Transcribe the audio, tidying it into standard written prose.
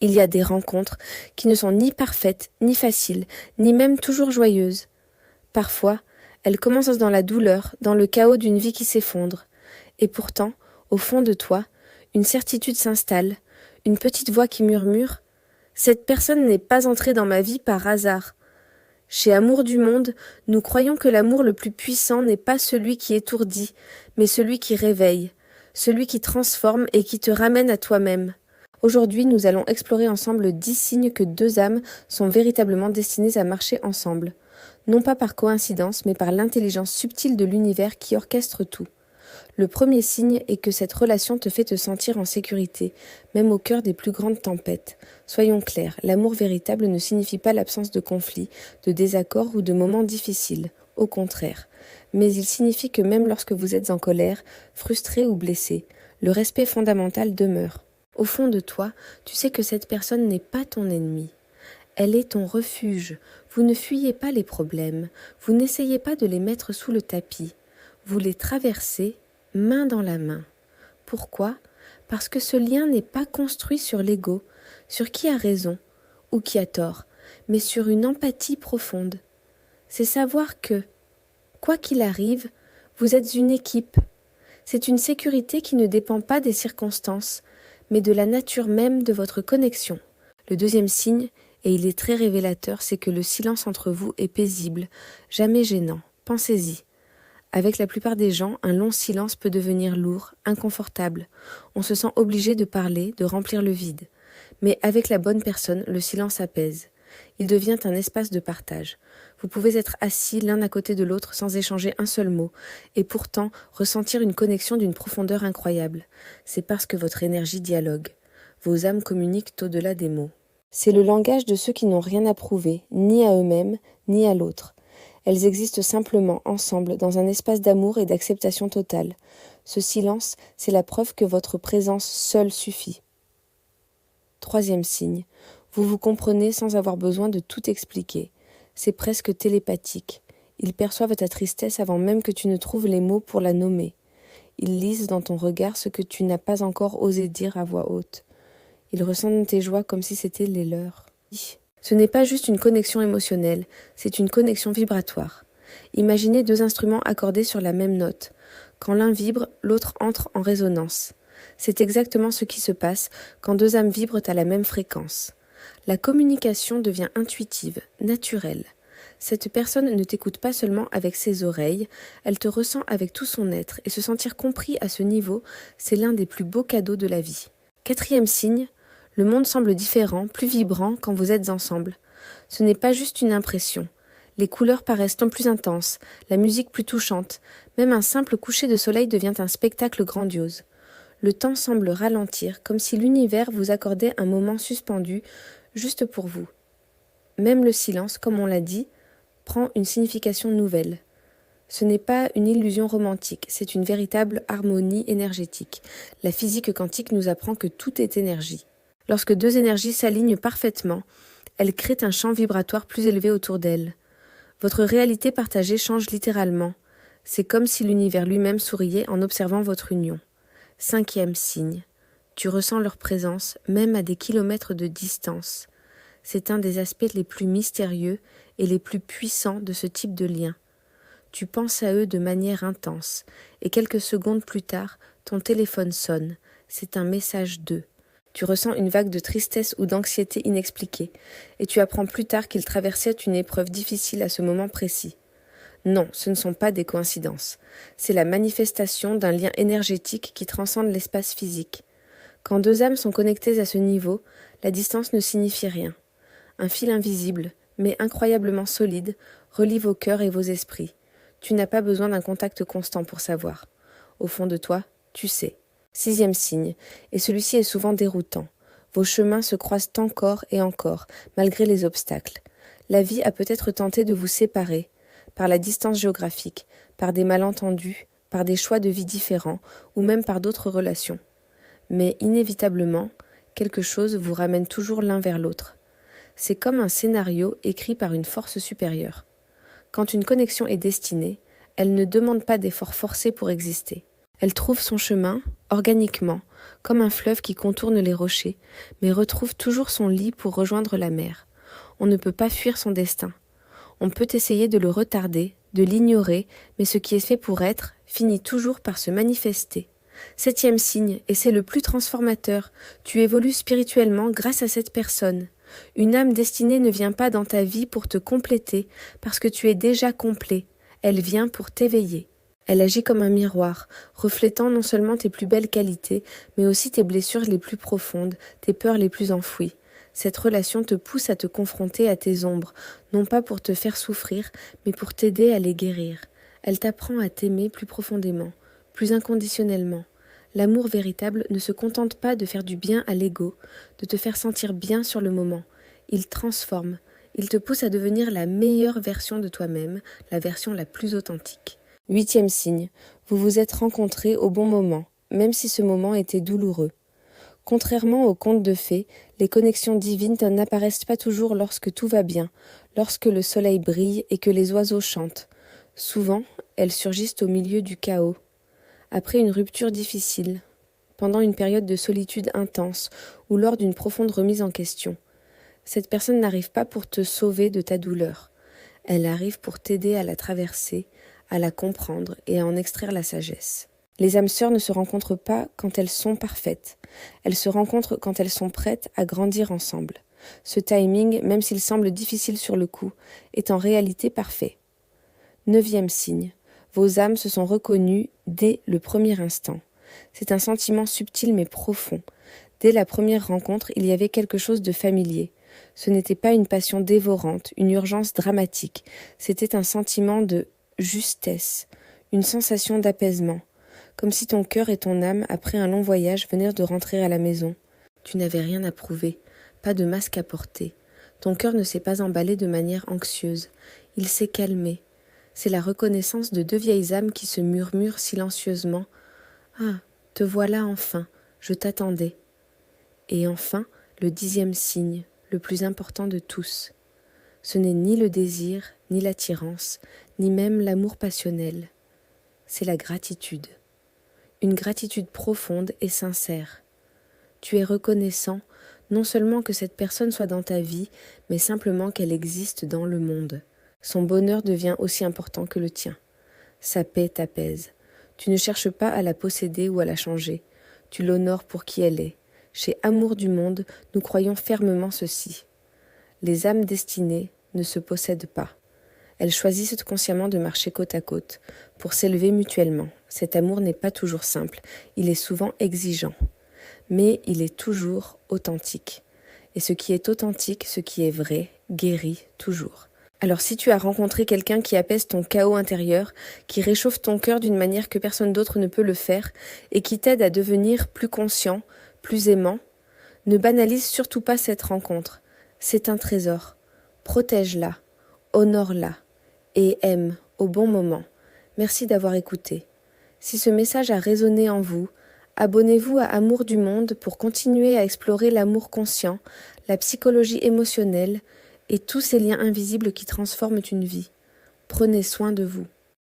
Il y a des rencontres qui ne sont ni parfaites, ni faciles, ni même toujours joyeuses. Parfois, elles commencent dans la douleur, dans le chaos d'une vie qui s'effondre. Et pourtant, au fond de toi, une certitude s'installe, une petite voix qui murmure « Cette personne n'est pas entrée dans ma vie par hasard ». Chez Amour du Monde, nous croyons que l'amour le plus puissant n'est pas celui qui étourdit, mais celui qui réveille, celui qui transforme et qui te ramène à toi-même. Aujourd'hui, nous allons explorer ensemble 10 signes que deux âmes sont véritablement destinées à marcher ensemble. Non pas par coïncidence, mais par l'intelligence subtile de l'univers qui orchestre tout. Le premier signe est que cette relation te fait te sentir en sécurité, même au cœur des plus grandes tempêtes. Soyons clairs, l'amour véritable ne signifie pas l'absence de conflits, de désaccords ou de moments difficiles. Au contraire. Mais il signifie que même lorsque vous êtes en colère, frustré ou blessé, le respect fondamental demeure. Au fond de toi, tu sais que cette personne n'est pas ton ennemi. Elle est ton refuge. Vous ne fuyez pas les problèmes. Vous n'essayez pas de les mettre sous le tapis. Vous les traversez main dans la main. Pourquoi ? Parce que ce lien n'est pas construit sur l'ego, sur qui a raison ou qui a tort, mais sur une empathie profonde. C'est savoir que, quoi qu'il arrive, vous êtes une équipe. C'est une sécurité qui ne dépend pas des circonstances, mais de la nature même de votre connexion. Le deuxième signe, et il est très révélateur, c'est que le silence entre vous est paisible, jamais gênant. Pensez-y. Avec la plupart des gens, un long silence peut devenir lourd, inconfortable. On se sent obligé de parler, de remplir le vide. Mais avec la bonne personne, le silence apaise. Il devient un espace de partage. Vous pouvez être assis l'un à côté de l'autre sans échanger un seul mot, et pourtant ressentir une connexion d'une profondeur incroyable. C'est parce que votre énergie dialogue. Vos âmes communiquent au-delà des mots. C'est le langage de ceux qui n'ont rien à prouver, ni à eux-mêmes, ni à l'autre. Elles existent simplement ensemble dans un espace d'amour et d'acceptation totale. Ce silence, c'est la preuve que votre présence seule suffit. Troisième signe, vous vous comprenez sans avoir besoin de tout expliquer. C'est presque télépathique. Ils perçoivent ta tristesse avant même que tu ne trouves les mots pour la nommer. Ils lisent dans ton regard ce que tu n'as pas encore osé dire à voix haute. Ils ressentent tes joies comme si c'était les leurs. Ce n'est pas juste une connexion émotionnelle, c'est une connexion vibratoire. Imaginez deux instruments accordés sur la même note. Quand l'un vibre, l'autre entre en résonance. C'est exactement ce qui se passe quand deux âmes vibrent à la même fréquence. La communication devient intuitive, naturelle. Cette personne ne t'écoute pas seulement avec ses oreilles, elle te ressent avec tout son être, et se sentir compris à ce niveau, c'est l'un des plus beaux cadeaux de la vie. Quatrième signe, le monde semble différent, plus vibrant quand vous êtes ensemble. Ce n'est pas juste une impression. Les couleurs paraissent plus intenses, la musique plus touchante. Même un simple coucher de soleil devient un spectacle grandiose. Le temps semble ralentir, comme si l'univers vous accordait un moment suspendu, juste pour vous. Même le silence, comme on l'a dit, prend une signification nouvelle. Ce n'est pas une illusion romantique, c'est une véritable harmonie énergétique. La physique quantique nous apprend que tout est énergie. Lorsque deux énergies s'alignent parfaitement, elles créent un champ vibratoire plus élevé autour d'elles. Votre réalité partagée change littéralement. C'est comme si l'univers lui-même souriait en observant votre union. Cinquième signe. Tu ressens leur présence, même à des kilomètres de distance. C'est un des aspects les plus mystérieux et les plus puissants de ce type de lien. Tu penses à eux de manière intense, et quelques secondes plus tard, ton téléphone sonne. C'est un message d'eux. Tu ressens une vague de tristesse ou d'anxiété inexpliquée, et tu apprends plus tard qu'ils traversaient une épreuve difficile à ce moment précis. Non, ce ne sont pas des coïncidences. C'est la manifestation d'un lien énergétique qui transcende l'espace physique. Quand deux âmes sont connectées à ce niveau, la distance ne signifie rien. Un fil invisible, mais incroyablement solide, relie vos cœurs et vos esprits. Tu n'as pas besoin d'un contact constant pour savoir. Au fond de toi, tu sais. Sixième signe, et celui-ci est souvent déroutant. Vos chemins se croisent encore et encore, malgré les obstacles. La vie a peut-être tenté de vous séparer, par la distance géographique, par des malentendus, par des choix de vie différents, ou même par d'autres relations. Mais inévitablement, quelque chose vous ramène toujours l'un vers l'autre. C'est comme un scénario écrit par une force supérieure. Quand une connexion est destinée, elle ne demande pas d'efforts forcés pour exister. Elle trouve son chemin, organiquement, comme un fleuve qui contourne les rochers, mais retrouve toujours son lit pour rejoindre la mer. On ne peut pas fuir son destin. On peut essayer de le retarder, de l'ignorer, mais ce qui est fait pour être finit toujours par se manifester. 7e signe, et c'est le plus transformateur, tu évolues spirituellement grâce à cette personne. Une âme destinée ne vient pas dans ta vie pour te compléter, parce que tu es déjà complet, elle vient pour t'éveiller. Elle agit comme un miroir, reflétant non seulement tes plus belles qualités, mais aussi tes blessures les plus profondes, tes peurs les plus enfouies. Cette relation te pousse à te confronter à tes ombres, non pas pour te faire souffrir, mais pour t'aider à les guérir. Elle t'apprend à t'aimer plus profondément, plus inconditionnellement. L'amour véritable ne se contente pas de faire du bien à l'ego, de te faire sentir bien sur le moment. Il transforme, il te pousse à devenir la meilleure version de toi-même, la version la plus authentique. 8e signe, vous vous êtes rencontrés au bon moment, même si ce moment était douloureux. Contrairement aux contes de fées, les connexions divines n'apparaissent pas toujours lorsque tout va bien, lorsque le soleil brille et que les oiseaux chantent. Souvent, elles surgissent au milieu du chaos. Après une rupture difficile, pendant une période de solitude intense ou lors d'une profonde remise en question. Cette personne n'arrive pas pour te sauver de ta douleur. Elle arrive pour t'aider à la traverser, à la comprendre et à en extraire la sagesse. Les âmes sœurs ne se rencontrent pas quand elles sont parfaites. Elles se rencontrent quand elles sont prêtes à grandir ensemble. Ce timing, même s'il semble difficile sur le coup, est en réalité parfait. 9e signe. Vos âmes se sont reconnues dès le premier instant. C'est un sentiment subtil mais profond. Dès la première rencontre, il y avait quelque chose de familier. Ce n'était pas une passion dévorante, une urgence dramatique. C'était un sentiment de justesse, une sensation d'apaisement. Comme si ton cœur et ton âme, après un long voyage, venaient de rentrer à la maison. Tu n'avais rien à prouver, pas de masque à porter. Ton cœur ne s'est pas emballé de manière anxieuse. Il s'est calmé. C'est la reconnaissance de deux vieilles âmes qui se murmurent silencieusement. « Ah, te voilà enfin, je t'attendais. » Et enfin, le 10e signe, le plus important de tous. Ce n'est ni le désir, ni l'attirance, ni même l'amour passionnel. C'est la gratitude. Une gratitude profonde et sincère. Tu es reconnaissant, non seulement que cette personne soit dans ta vie, mais simplement qu'elle existe dans le monde. Son bonheur devient aussi important que le tien. Sa paix t'apaise. Tu ne cherches pas à la posséder ou à la changer. Tu l'honores pour qui elle est. Chez Amour du Monde, nous croyons fermement ceci. Les âmes destinées ne se possèdent pas. Elles choisissent consciemment de marcher côte à côte, pour s'élever mutuellement. Cet amour n'est pas toujours simple, il est souvent exigeant. Mais il est toujours authentique. Et ce qui est authentique, ce qui est vrai, guérit toujours. Alors si tu as rencontré quelqu'un qui apaise ton chaos intérieur, qui réchauffe ton cœur d'une manière que personne d'autre ne peut le faire, et qui t'aide à devenir plus conscient, plus aimant, ne banalise surtout pas cette rencontre. C'est un trésor. Protège-la, honore-la, et aime au bon moment. Merci d'avoir écouté. Si ce message a résonné en vous, abonnez-vous à Amour du Monde pour continuer à explorer l'amour conscient, la psychologie émotionnelle et tous ces liens invisibles qui transforment une vie. Prenez soin de vous.